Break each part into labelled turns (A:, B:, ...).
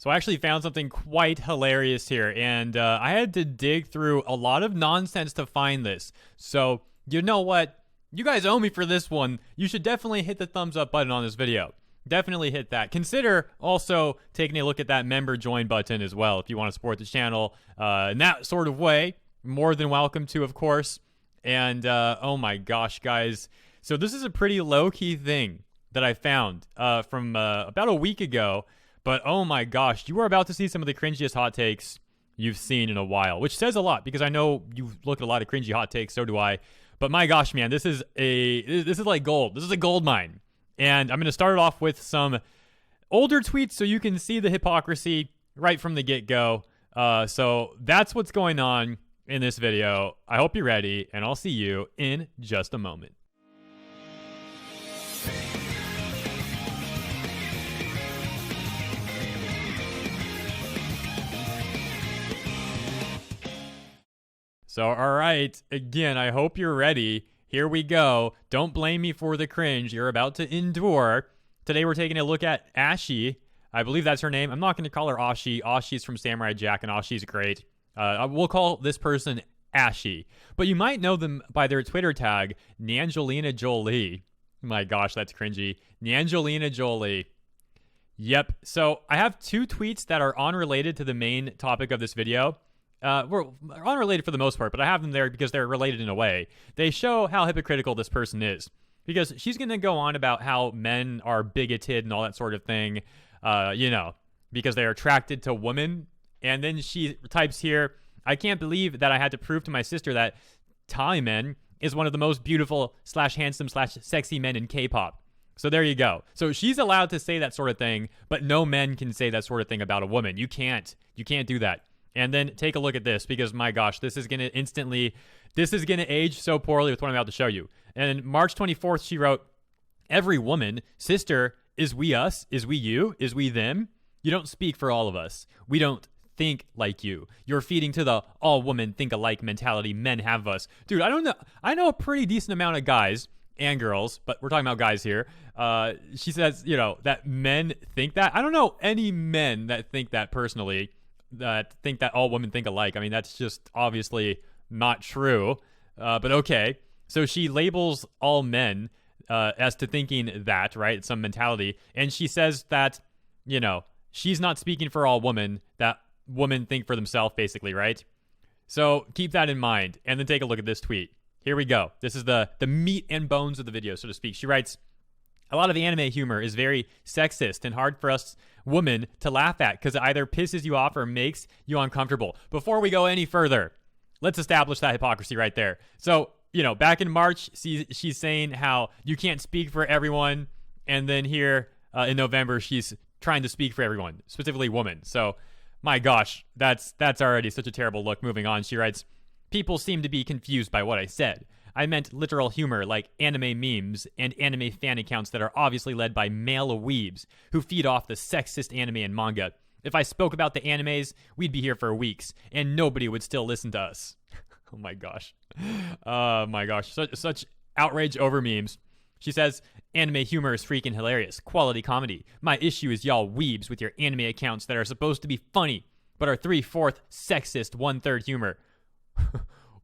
A: So I actually found something quite hilarious here, and I had to dig through a lot of nonsense to find this. So, you know what? You guys owe me for this one. You should definitely hit the thumbs up button on this video. Definitely hit that. Consider also taking a look at that member join button as well if you want to support the channel in that sort of way. More than welcome to, of course. And oh my gosh, guys. So this is a pretty low-key thing that I found from about a week ago. But oh my gosh, you are about to see some of the cringiest hot takes you've seen in a while, which says a lot because I know you look at a lot of cringy hot takes, so do I. But my gosh, man, this is like gold. This is a gold mine. And I'm going to start it off with some older tweets so you can see the hypocrisy right from the get-go. So that's what's going on in this video. I hope you're ready, and I'll see you in just a moment. So, all right, again, I hope you're ready. Here we go. Don't blame me for the cringe you're about to endure. Today we're taking a look at Dashie. I believe that's her name. I'm not going to call her Ashi. Ashi's from Samurai Jack, and Ashi's great. We'll call this person Dashie. But you might know them by their Twitter tag, Nangelina Jolie. My gosh, that's cringy. Nangelina Jolie. Yep. So I have two tweets that are unrelated to the main topic of this video. We're unrelated for the most part, but I have them there because they're related in a way. They show how hypocritical this person is. Because she's going to go on about how men are bigoted and all that sort of thing, because they're attracted to women. And then she types here, I can't believe that I had to prove to my sister that Taimen is one of the most beautiful / handsome / sexy men in K-pop. So there you go. So she's allowed to say that sort of thing, but no men can say that sort of thing about a woman. You can't do that. And then take a look at this because, my gosh, this is going to age so poorly with what I'm about to show you. And March 24th, she wrote, every woman, sister, is we us, is we you, is we them. You don't speak for all of us. We don't think like you. You're feeding to the all women think alike mentality men have of us. Dude, I don't know. I know a pretty decent amount of guys and girls, but we're talking about guys here. She says, that men think that. I don't know any men that think that personally. That think that all women think alike. I mean, that's just obviously not true. But okay. So she labels all men as to thinking that, right? It's some mentality. And she says that, she's not speaking for all women, that women think for themselves, basically, right? So keep that in mind. And then take a look at this tweet. Here we go. This is the meat and bones of the video, so to speak. She writes, a lot of anime humor is very sexist and hard for us women to laugh at because it either pisses you off or makes you uncomfortable. Before we go any further, let's establish that hypocrisy right there. So, back in March, she's saying how you can't speak for everyone. And then here in November, she's trying to speak for everyone, specifically women. So, my gosh, that's already such a terrible look. Moving on, she writes, people seem to be confused by what I said. I meant literal humor like anime memes and anime fan accounts that are obviously led by male weebs who feed off the sexist anime and manga. If I spoke about the animes, we'd be here for weeks and nobody would still listen to us. Oh my gosh. Oh my gosh. Such outrage over memes. She says, anime humor is freaking hilarious. Quality comedy. My issue is y'all weebs with your anime accounts that are supposed to be funny, but are 3/4 sexist, 1/3 humor.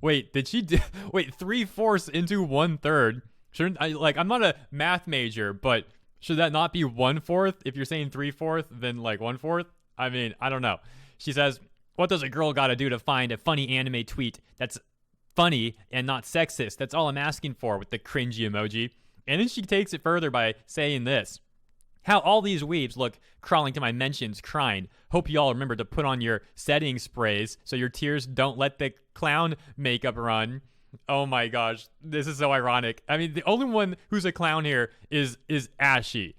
A: Wait, did she wait, 3/4 into 1/3? Shouldn't I, I'm not a math major, but should that not be 1/4? If you're saying 3/4, then 1/4? I mean, I don't know. She says, what does a girl gotta do to find a funny anime tweet that's funny and not sexist? That's all I'm asking for, with the cringy emoji. And then she takes it further by saying this. How all these weebs look crawling to my mentions crying. Hope you all remember to put on your setting sprays so your tears don't let the clown makeup run. Oh my gosh, this is so ironic. I mean, the only one who's a clown here is Dashie.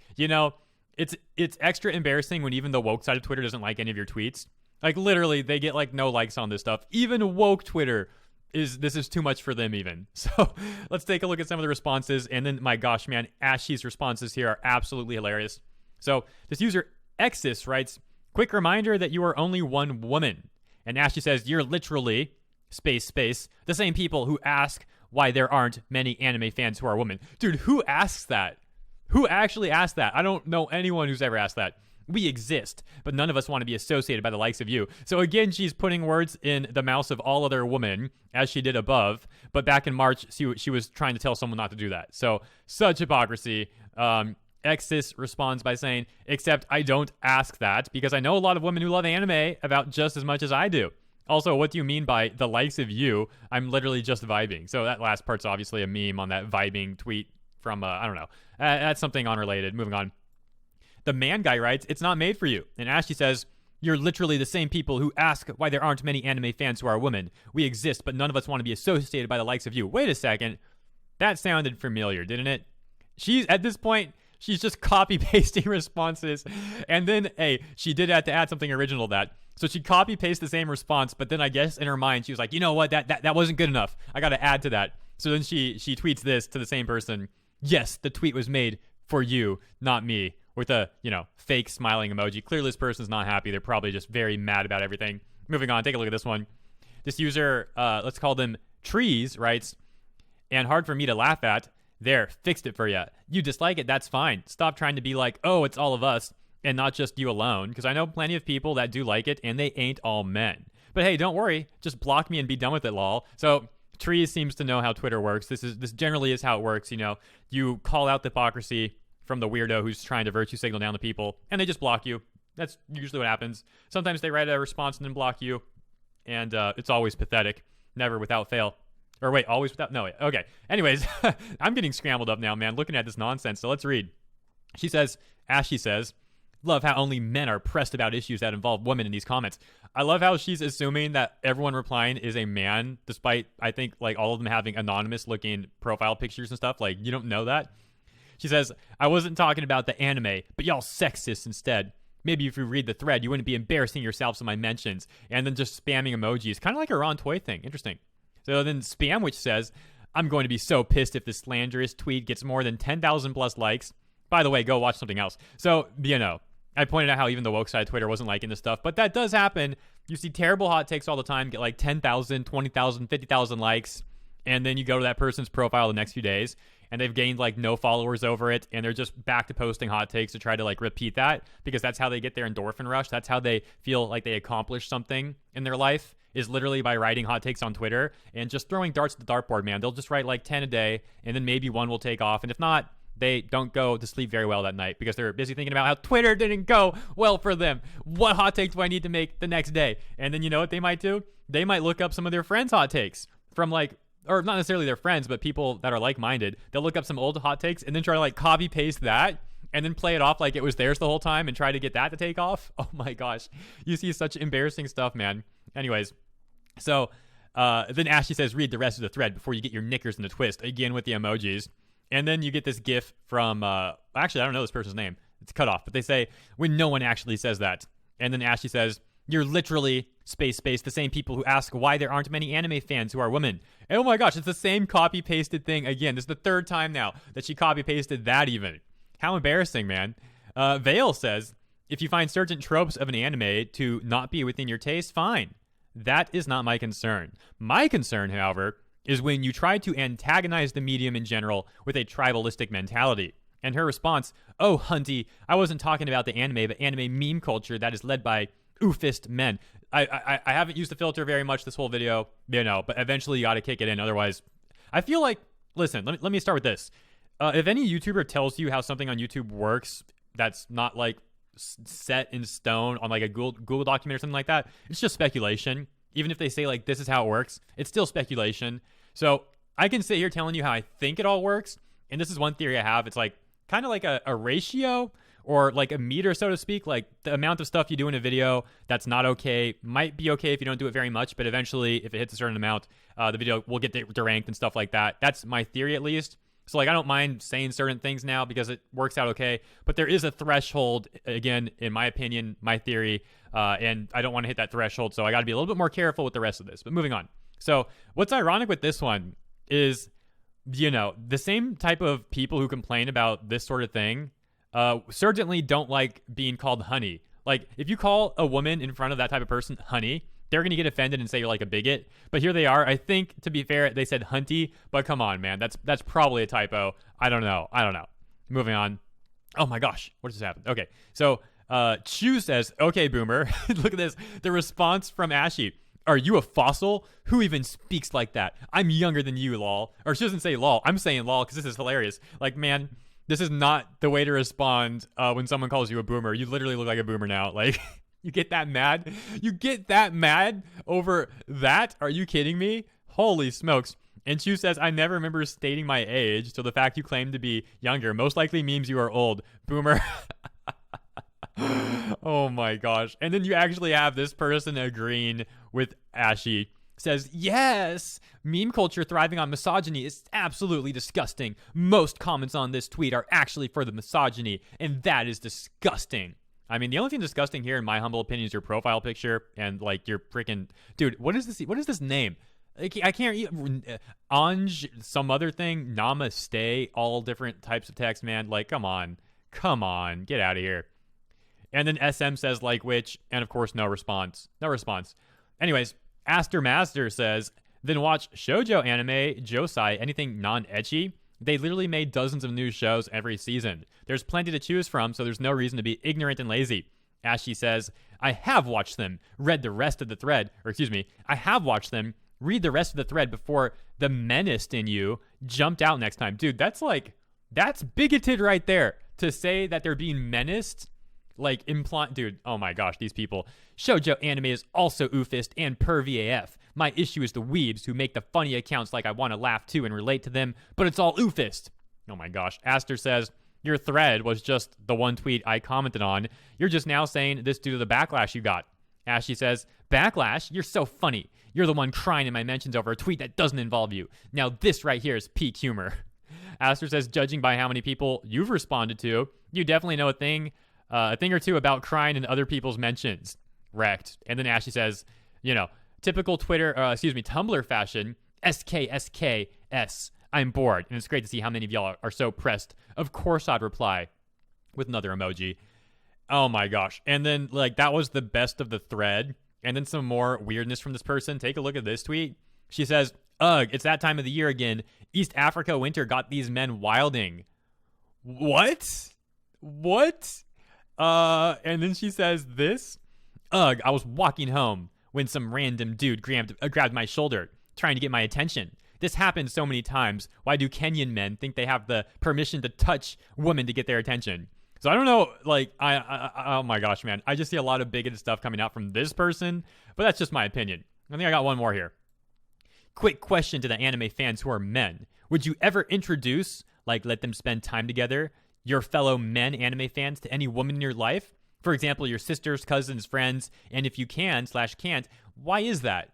A: It's extra embarrassing when even the woke side of Twitter doesn't like any of your tweets. Literally, they get no likes on this stuff. Even woke Twitter this is too much for them even. So let's take a look at some of the responses. And then, my gosh, man, Dashie's responses here are absolutely hilarious. So this user Exis writes, quick reminder that you are only one woman. And Dashie says, you're literally, space, the same people who ask why there aren't many anime fans who are women. Dude, who asks that? Who actually asked that? I don't know anyone who's ever asked that. We exist, but none of us want to be associated by the likes of you. So again, she's putting words in the mouths of all other women, as she did above. But back in March, she was trying to tell someone not to do that. So such hypocrisy. Exis responds by saying, except I don't ask that because I know a lot of women who love anime about just as much as I do. Also, what do you mean by the likes of you? I'm literally just vibing. So that last part's obviously a meme on that vibing tweet from, I don't know. That's something unrelated. Moving on. The man guy writes, it's not made for you. And Ashley says, you're literally the same people who ask why there aren't many anime fans who are women. We exist, but none of us want to be associated by the likes of you. Wait a second. That sounded familiar, didn't it? She's, at this point, she's just copy-pasting responses. And then, hey, she did have to add something original to that. So she copy-pasted the same response, but then I guess in her mind, she was like, you know what, that wasn't good enough. I got to add to that. So then she tweets this to the same person. Yes, the tweet was made for you, not me. With a, fake smiling emoji. Clearly this person's not happy. They're probably just very mad about everything. Moving on, take a look at this one. This user, let's call them Trees, writes, and hard for me to laugh at. There, fixed it for you. You dislike it, that's fine. Stop trying to be like, oh, it's all of us, and not just you alone, because I know plenty of people that do like it, and they ain't all men. But hey, don't worry. Just block me and be done with it, lol. So Trees seems to know how Twitter works. This generally is how it works, You call out the hypocrisy from the weirdo who's trying to virtue signal down the people, and they just block you. That's usually what happens. Sometimes they write a response and then block you, and it's always pathetic. Never without fail. Or wait, always without... No, wait. Okay. Anyways, I'm getting scrambled up now, man, looking at this nonsense. So let's read. She says, Ashley says, love how only men are pressed about issues that involve women in these comments. I love how she's assuming that everyone replying is a man, despite, I think, all of them having anonymous-looking profile pictures and stuff. You don't know that? She says, I wasn't talking about the anime, but y'all sexist instead. Maybe if you read the thread, you wouldn't be embarrassing yourselves in my mentions. And then just spamming emojis. Kind of like a Ron Toy thing. Interesting. So then Spamwich says, I'm going to be so pissed if this slanderous tweet gets more than 10,000 plus likes. By the way, go watch something else. So, I pointed out how even the woke side of Twitter wasn't liking this stuff. But that does happen. You see terrible hot takes all the time, get 10,000, 20,000, 50,000 likes. And then you go to that person's profile the next few days. And they've gained no followers over it, and they're just back to posting hot takes to try to repeat that, because that's how they get their endorphin rush. That's how they feel like they accomplished something in their life, is literally by writing hot takes on Twitter and just throwing darts at the dartboard, man. They'll just write 10 a day, and then maybe one will take off. And if not, they don't go to sleep very well that night because they're busy thinking about how Twitter didn't go well for them. What hot take do I need to make the next day? And then you know what they might do? They might look up some of their friends' hot takes from or not necessarily their friends, but people that are like-minded. They'll look up some old hot takes and then try to copy-paste that and then play it off like it was theirs the whole time and try to get that to take off. Oh my gosh. You see such embarrassing stuff, man. Anyways, so then Ashley says, read the rest of the thread before you get your knickers in a twist, again with the emojis. And then you get this gif from, actually, I don't know this person's name. It's cut off, but they say, when no one actually says that. And then Ashley says, you're literally, space, the same people who ask why there aren't many anime fans who are women. And oh my gosh, it's the same copy-pasted thing again. This is the third time now that she copy-pasted that even. How embarrassing, man. Vale says, if you find certain tropes of an anime to not be within your taste, fine. That is not my concern. My concern, however, is when you try to antagonize the medium in general with a tribalistic mentality. And her response, oh, hunty, I wasn't talking about the anime, but anime meme culture that is led by oofist men. I haven't used the filter very much this whole video, but eventually you got to kick it in. Otherwise, I feel like, listen, let me start with this. If any YouTuber tells you how something on YouTube works that's not set in stone on a Google document or something like that, it's just speculation. Even if they say this is how it works, it's still speculation. So I can sit here telling you how I think it all works. And this is one theory I have. It's kind of like a ratio or a meter, so to speak. The amount of stuff you do in a video that's not okay might be okay if you don't do it very much, but eventually if it hits a certain amount, the video will get deranked and stuff like that. That's my theory, at least. So I don't mind saying certain things now because it works out okay, but there is a threshold, again, in my opinion, my theory, and I don't want to hit that threshold, so I got to be a little bit more careful with the rest of this. But moving on. So what's ironic with this one is, the same type of people who complain about this sort of thing certainly don't like being called honey. If you call a woman in front of that type of person honey, they're going to get offended and say you're a bigot. But here they are. I think, to be fair, they said hunty, but come on, man. That's probably a typo. I don't know. Moving on. Oh my gosh. What just happened? Okay. So Chu says, okay, boomer. Look at this. The response from Ashy. Are you a fossil? Who even speaks like that? I'm younger than you, lol. Or she doesn't say lol. I'm saying lol because this is hilarious. Like, man, this is not the way to respond when someone calls you a boomer. You literally look like a boomer now. Like, you get that mad? You get that mad over that? Are you kidding me? Holy smokes. And Chu says, I never remember stating my age, so the fact you claim to be younger most likely means you are old. Boomer. Oh my gosh. And then you actually have this person agreeing with Ashy. Says, yes, meme culture thriving on misogyny is absolutely disgusting. Most comments on this tweet are actually for the misogyny, and that is disgusting. I mean, the only thing disgusting here, in my humble opinion, is your profile picture and, like, your freaking... Dude, what is this? What is this name? I can't... Anj, some other thing, namaste, all different types of text, man. Like, come on. Come on. Get out of here. And then SM says, like which, and of course, no response. No response. Anyways, Aster Master says, then watch shoujo anime, josei, anything non-ecchi. They literally made dozens of new shows every season. There's plenty to choose from, so there's no reason to be ignorant and lazy. Ashy says, I have watched them, read the rest of the thread, I have watched them, read the rest of the thread before the menaced in you jumped out next time. Dude, that's bigoted right there. To say that they're being menaced, like, dude, oh my gosh, these people. Shoujo anime is also oofist and pervy AF. My issue is the weebs who make the funny accounts like I want to laugh too and relate to them, but it's all oofist. Oh my gosh. Aster says, your thread was just the one tweet I commented on. You're just now saying this due to the backlash you got. Ashley says, backlash? You're so funny. You're the one crying in my mentions over a tweet that doesn't involve you. Now this right here is peak humor. Aster says, judging by how many people you've responded to, you definitely know a thing or two about crying in other people's mentions. Wrecked. And then Ashley says, typical Tumblr fashion, SKSKS. I'm bored. And it's great to see how many of y'all are so pressed. Of course I'd reply with another emoji. Oh my gosh. And then, like, that was the best of the thread. And then some more weirdness from this person. Take a look at this tweet. She says, ugh, it's that time of the year again. East Africa winter got these men wilding. What? And then she says this. Ugh, I was walking home when some random dude grabbed my shoulder, trying to get my attention. This happens so many times. Why do Kenyan men think they have the permission to touch women to get their attention? So I don't know, like, I oh my gosh, man. I just see a lot of bigoted stuff coming out from this person, but that's just my opinion. I think I got one more here. Quick question to the anime fans who are men. Would you ever introduce, like, let them spend time together, your fellow men anime fans to any woman in your life? For example, your sisters, cousins, friends, and if you can/can't, why is that?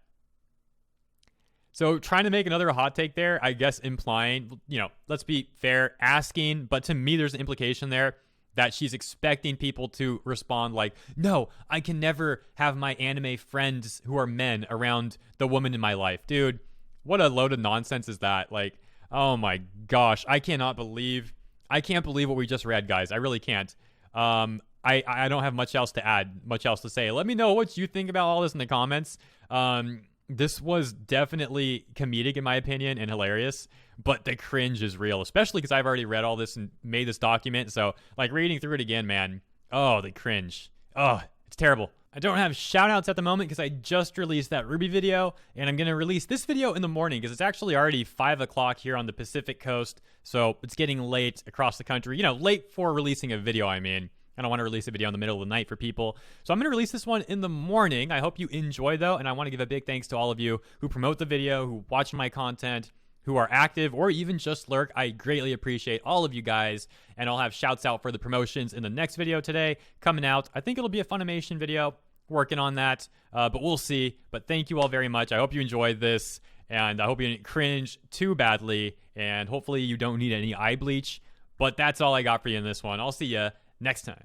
A: So trying to make another hot take there, I guess implying, let's be fair, asking, but to me there's an implication there that she's expecting people to respond like, no, I can never have my anime friends who are men around the woman in my life. Dude, what a load of nonsense is that? Like, oh my gosh, I can't believe what we just read, guys. I really can't. I don't have much else to add, much else to say. Let me know what you think about all this in the comments. This was definitely comedic in my opinion and hilarious, but the cringe is real, especially because I've already read all this and made this document. So, like, reading through it again, man. Oh, the cringe. Oh, it's terrible. I don't have shout outs at the moment because I just released that Ruby video, and I'm going to release this video in the morning because it's actually already 5 o'clock here on the Pacific Coast. So it's getting late across the country. Late for releasing a video, I mean. I don't want to release a video in the middle of the night for people. So I'm going to release this one in the morning. I hope you enjoy, though. And I want to give a big thanks to all of you who promote the video, who watch my content, who are active, or even just lurk. I greatly appreciate all of you guys. And I'll have shouts out for the promotions in the next video today coming out. I think it'll be a Funimation video. Working on that. But we'll see. But thank you all very much. I hope you enjoyed this. And I hope you didn't cringe too badly. And hopefully you don't need any eye bleach. But that's all I got for you in this one. I'll see you next time.